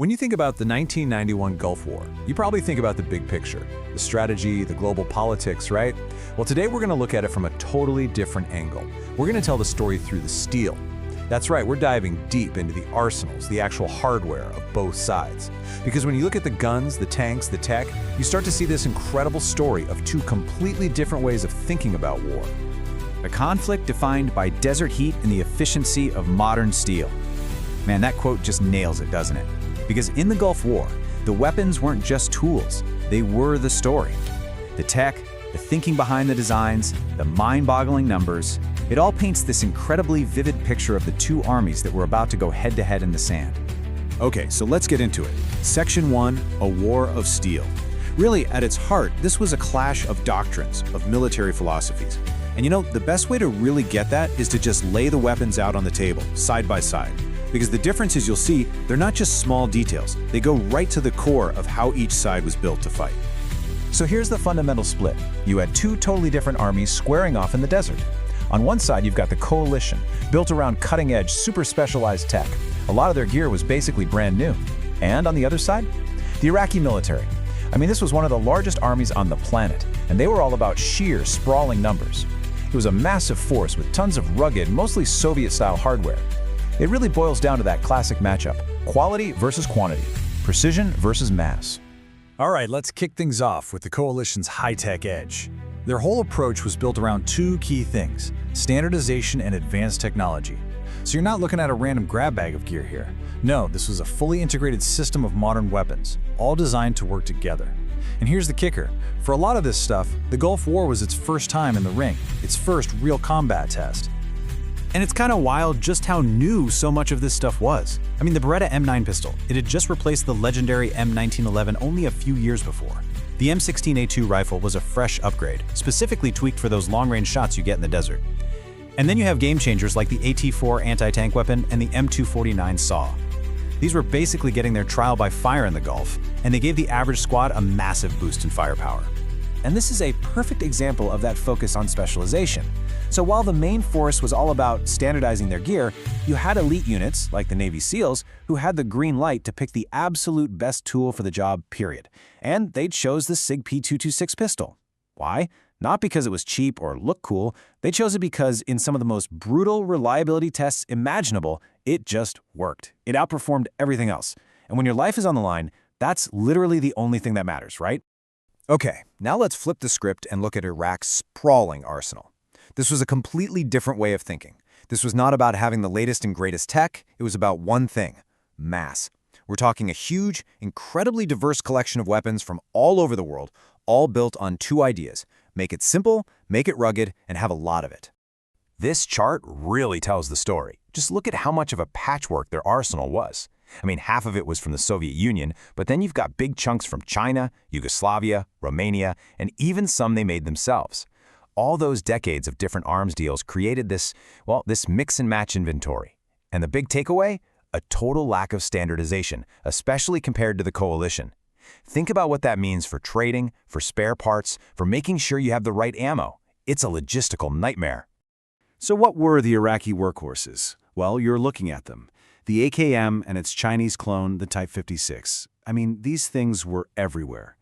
When you think about the 1991 Gulf War, you probably think about the big picture, the strategy, the global politics, right? Well, today we're going to look at it from a totally different angle. We're going to tell the story through the steel. That's right, we're diving deep into the arsenals, the actual hardware of both sides. Because when you look at the guns, the tanks, the tech, you start to see this incredible story of two completely different ways of thinking about war. A conflict defined by desert heat and the efficiency of modern steel. Man, that quote just nails it, doesn't it? Because in the Gulf War, the weapons weren't just tools, they were the story. The tech, the thinking behind the designs, the mind-boggling numbers, it all paints this incredibly vivid picture of the two armies that were about to go head-to-head in the sand. Okay, so let's get into it. Section 1, a war of steel. Really, at its heart, this was a clash of doctrines, of military philosophies. And you know, the best way to really get that is to just lay the weapons out on the table, side by side. Because the differences you'll see, they're not just small details. They go right to the core of how each side was built to fight. So here's the fundamental split. You had two totally different armies squaring off in the desert. On one side, you've got the coalition, built around cutting-edge, super specialized tech. A lot of their gear was basically brand new. And on the other side, the Iraqi military. I mean, this was one of the largest armies on the planet, and they were all about sheer, sprawling numbers. It was a massive force with tons of rugged, mostly Soviet-style hardware. It really boils down to that classic matchup, quality versus quantity, precision versus mass. All right, let's kick things off with the coalition's high-tech edge. Their whole approach was built around two key things, standardization and advanced technology. So you're not looking at a random grab bag of gear here. No, this was a fully integrated system of modern weapons, all designed to work together. And here's the kicker. For a lot of this stuff, the Gulf War was its first time in the ring, its first real combat test. And it's kind of wild just how new so much of this stuff was. I mean, the Beretta M9 pistol, it had just replaced the legendary M1911 only a few years before. The M16A2 rifle was a fresh upgrade, specifically tweaked for those long-range shots you get in the desert. And then you have game changers like the AT-4 anti-tank weapon and the M249 SAW. These were basically getting their trial by fire in the Gulf, and they gave the average squad a massive boost in firepower. And this is a perfect example of that focus on specialization. So while the main force was all about standardizing their gear, you had elite units, like the Navy SEALs, who had the green light to pick the absolute best tool for the job, period. And they chose the SIG P226 pistol. Why? Not because it was cheap or looked cool, they chose it because in some of the most brutal reliability tests imaginable, it just worked. It outperformed everything else. And when your life is on the line, that's literally the only thing that matters, right? Okay, now let's flip the script and look at Iraq's sprawling arsenal. This was a completely different way of thinking. This was not about having the latest and greatest tech, it was about one thing, mass. We're talking a huge, incredibly diverse collection of weapons from all over the world, all built on two ideas. Make it simple, make it rugged, and have a lot of it. This chart really tells the story. Just look at how much of a patchwork their arsenal was. I mean, half of it was from the Soviet Union, but then you've got big chunks from China, Yugoslavia, Romania, and even some they made themselves. All those decades of different arms deals created this mix and match inventory. And the big takeaway? A total lack of standardization, especially compared to the coalition. Think about what that means for trading, for spare parts, for making sure you have the right ammo. It's a logistical nightmare. So what were the Iraqi workhorses? Well, you're looking at them. The AKM and its Chinese clone, the Type 56. I mean, these things were everywhere.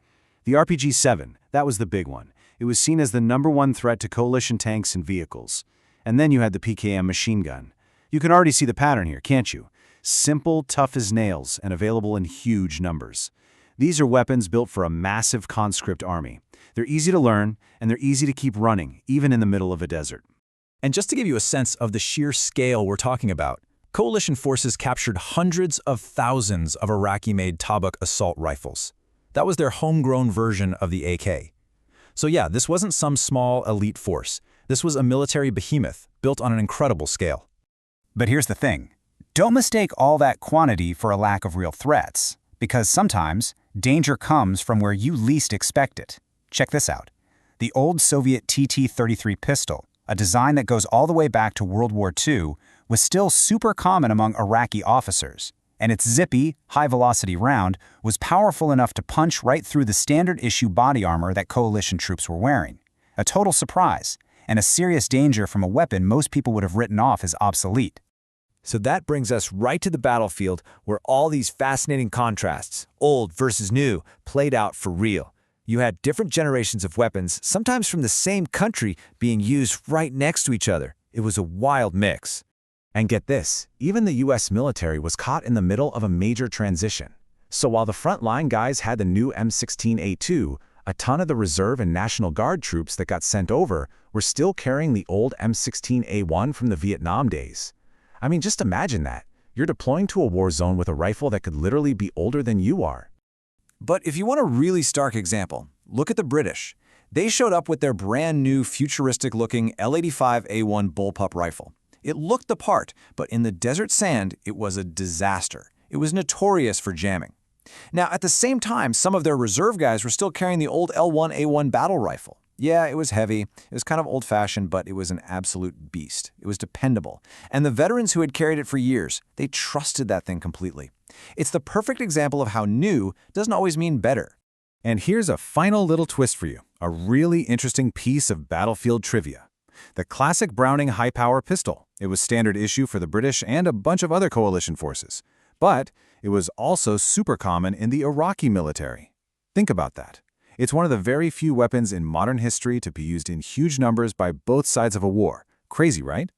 The RPG-7, that was the big one. It was seen as the #1 threat to coalition tanks and vehicles. And then you had the PKM machine gun. You can already see the pattern here, can't you? Simple, tough as nails, and available in huge numbers. These are weapons built for a massive conscript army. They're easy to learn, and they're easy to keep running, even in the middle of a desert. And just to give you a sense of the sheer scale we're talking about, coalition forces captured hundreds of thousands of Iraqi-made Tabuk assault rifles. That was their homegrown version of the AK. So yeah, this wasn't some small elite force. This was a military behemoth built on an incredible scale. But here's the thing. Don't mistake all that quantity for a lack of real threats, because sometimes danger comes from where you least expect it. Check this out. The old Soviet TT-33 pistol, a design that goes all the way back to World War II, was still super common among Iraqi officers, and its zippy, high-velocity round was powerful enough to punch right through the standard-issue body armor that coalition troops were wearing. A total surprise, and a serious danger from a weapon most people would have written off as obsolete. So that brings us right to the battlefield where all these fascinating contrasts, old versus new, played out for real. You had different generations of weapons, sometimes from the same country, being used right next to each other. It was a wild mix. And get this, even the US military was caught in the middle of a major transition. So while the front-line guys had the new M16A2, a ton of the Reserve and National Guard troops that got sent over were still carrying the old M16A1 from the Vietnam days. I mean, just imagine that. You're deploying to a war zone with a rifle that could literally be older than you are. But if you want a really stark example, look at the British. They showed up with their brand new futuristic-looking L85A1 bullpup rifle. It looked the part, but in the desert sand, it was a disaster. It was notorious for jamming. Now, at the same time, some of their reserve guys were still carrying the old L1A1 battle rifle. Yeah, it was heavy, it was kind of old-fashioned, but it was an absolute beast. It was dependable. And the veterans who had carried it for years, they trusted that thing completely. It's the perfect example of how new doesn't always mean better. And here's a final little twist for you, a really interesting piece of battlefield trivia. The classic Browning high-power pistol. It was standard issue for the British and a bunch of other coalition forces. But it was also super common in the Iraqi military. Think about that. It's one of the very few weapons in modern history to be used in huge numbers by both sides of a war. Crazy, right?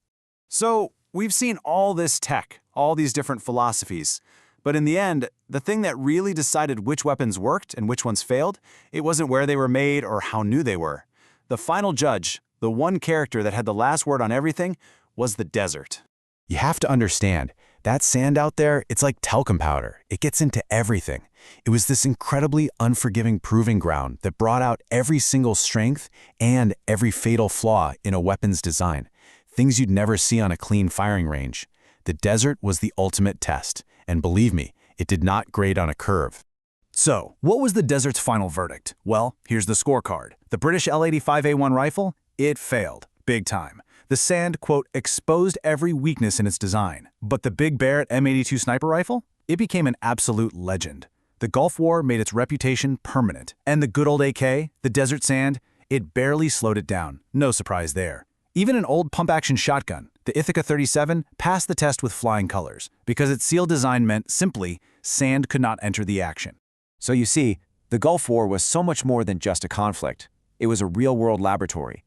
So, we've seen all this tech, all these different philosophies. But in the end, the thing that really decided which weapons worked and which ones failed, it wasn't where they were made or how new they were. The final judge, the one character that had the last word on everything, was the desert. You have to understand, that sand out there, it's like talcum powder. It gets into everything. It was this incredibly unforgiving proving ground that brought out every single strength and every fatal flaw in a weapon's design. Things you'd never see on a clean firing range. The desert was the ultimate test, and believe me, it did not grade on a curve. So, what was the desert's final verdict? Well, here's the scorecard. The British L85A1 rifle? It failed. Big time. The sand, quote, exposed every weakness in its design. But the big Beretta M82 sniper rifle? It became an absolute legend. The Gulf War made its reputation permanent. And the good old AK, the desert sand, it barely slowed it down. No surprise there. Even an old pump-action shotgun, the Ithaca 37, passed the test with flying colors, because its seal design meant, simply, sand could not enter the action. So you see, the Gulf War was so much more than just a conflict. It was a real-world laboratory.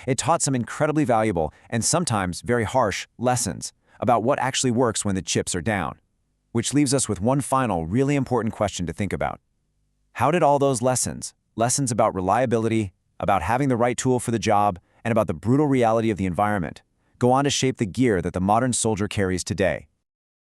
It taught some incredibly valuable and sometimes very harsh lessons about what actually works when the chips are down. Which leaves us with one final, really important question to think about. How did all those lessons about reliability, about having the right tool for the job, and about the brutal reality of the environment, go on to shape the gear that the modern soldier carries today?